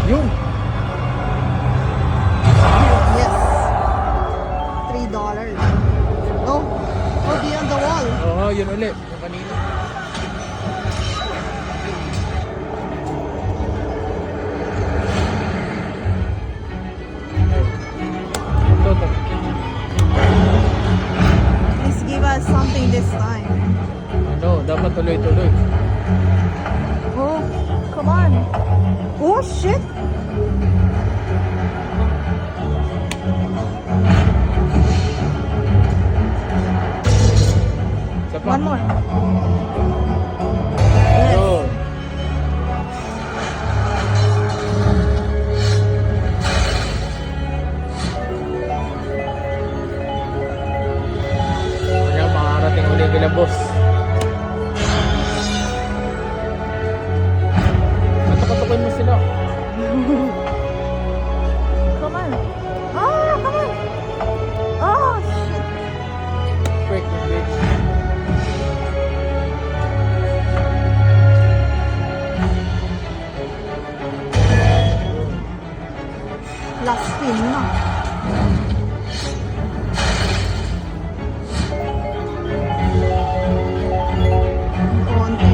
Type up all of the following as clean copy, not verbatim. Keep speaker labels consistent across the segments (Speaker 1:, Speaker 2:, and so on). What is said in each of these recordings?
Speaker 1: Yung
Speaker 2: Yes. $3. Oh, beyond the wall.
Speaker 1: oo, yun ulit. Yung kanina. Ito.
Speaker 2: Please give us something this time.
Speaker 1: Ano, dapat tuloy-tuloy.
Speaker 2: Oh, come on. Oh, shit.
Speaker 1: Isa pa.
Speaker 2: One more.
Speaker 1: Yun. Kaya makarating ulit kila boss. Natakatukin mo sila.
Speaker 2: Come on. Ah, come on. Oh, shit.
Speaker 1: Quick, bitch.
Speaker 2: Last spin na. Konti.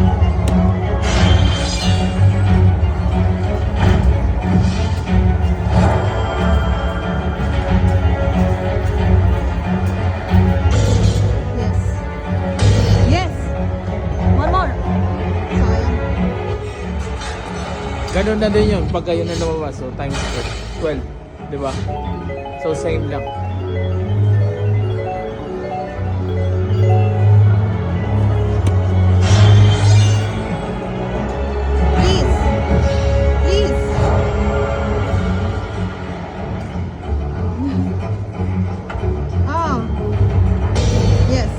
Speaker 2: Yes. Yes. One more. Sayang.
Speaker 1: Ganun na din yun pag kayo na lumabas. So times 12. Diba? So same lang.
Speaker 2: Please. Please. Ah. Yes.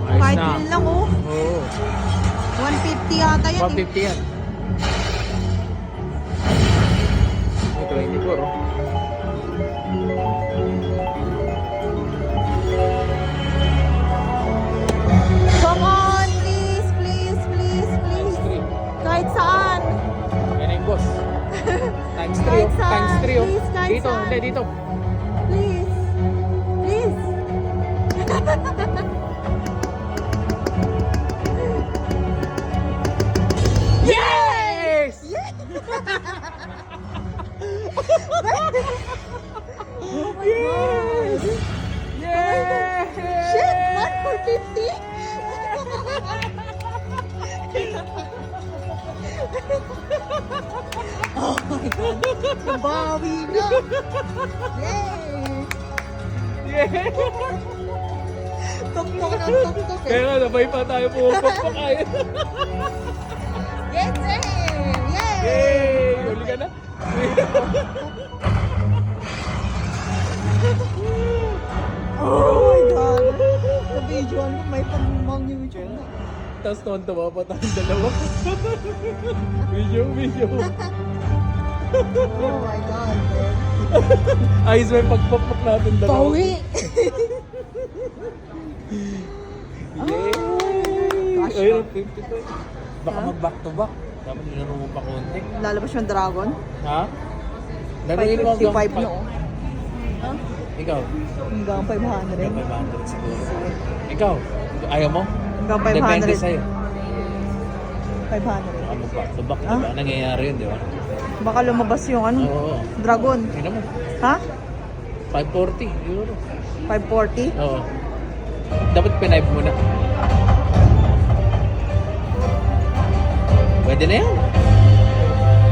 Speaker 1: Ayos
Speaker 2: Kahit
Speaker 1: na.
Speaker 2: yun lang oh.
Speaker 1: Oo.
Speaker 2: 150 yata yan eh.
Speaker 1: 150 yan. Ito, 24 oh.
Speaker 2: Come on, please, please, please,
Speaker 1: Times
Speaker 2: please.
Speaker 1: 3.
Speaker 2: Kahit saan.
Speaker 1: Yan na yung boss. Times 3
Speaker 2: Kahit
Speaker 1: oh.
Speaker 2: saan,
Speaker 1: Times 3 oh.
Speaker 2: please, kahit
Speaker 1: Dito,
Speaker 2: saan.
Speaker 1: hindi dito.
Speaker 2: Please. Please.
Speaker 1: Yes!
Speaker 2: Oh my God.
Speaker 1: Yes!
Speaker 2: Shit, 1 for 50? Oh my God. Nabawi na. Yay!
Speaker 1: Yeah!
Speaker 2: Tuktok ng tuktok eh.
Speaker 1: Kaya nga, nabay pa tayo pumapakain.
Speaker 2: Yes, eh! Yay!
Speaker 1: Yay! Uli ka na?
Speaker 2: Oh my God. Sa video ano, may pamang YouTube na.
Speaker 1: Tapos tuwan-tuwa pa tayong dalawa. Video.
Speaker 2: Oh my God.
Speaker 1: Ayos may pagpapak natin dalawa.
Speaker 2: Bawi!
Speaker 1: Yay!
Speaker 2: Gosh,
Speaker 1: Ayun, 52. Baka mag-back to back. Dapat nilaro mo pa konti.
Speaker 2: Lalabas yung dragon.
Speaker 1: Ha? Laruin mo hanggang
Speaker 2: 555 no?
Speaker 1: Ikaw?
Speaker 2: Hanggang 500.
Speaker 1: Hanggang 500 siguro. Ikaw? Ayaw mo?
Speaker 2: Hanggang
Speaker 1: Depende
Speaker 2: 500.
Speaker 1: sa'yo.
Speaker 2: 500.
Speaker 1: Baka mag-back to back, diba? Nangyayari yun, di ba?
Speaker 2: Baka lumabas yung ano,
Speaker 1: Oo.
Speaker 2: dragon.
Speaker 1: Tingnan mo.
Speaker 2: Ha?
Speaker 1: 540 euro.
Speaker 2: 540?
Speaker 1: Oo. Dapat pinive mo na. Pwede na yan.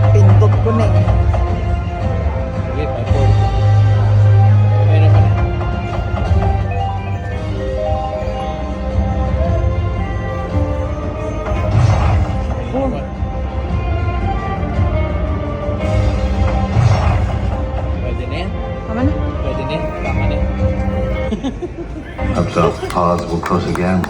Speaker 2: Pindot ko na eh.
Speaker 1: Okay, 540. Okay naman eh.
Speaker 2: Oh.
Speaker 1: Pwede na yan.
Speaker 2: Tama na.
Speaker 1: Pwede na yan. Tama na yan.
Speaker 3: Perhaps our paths will cross again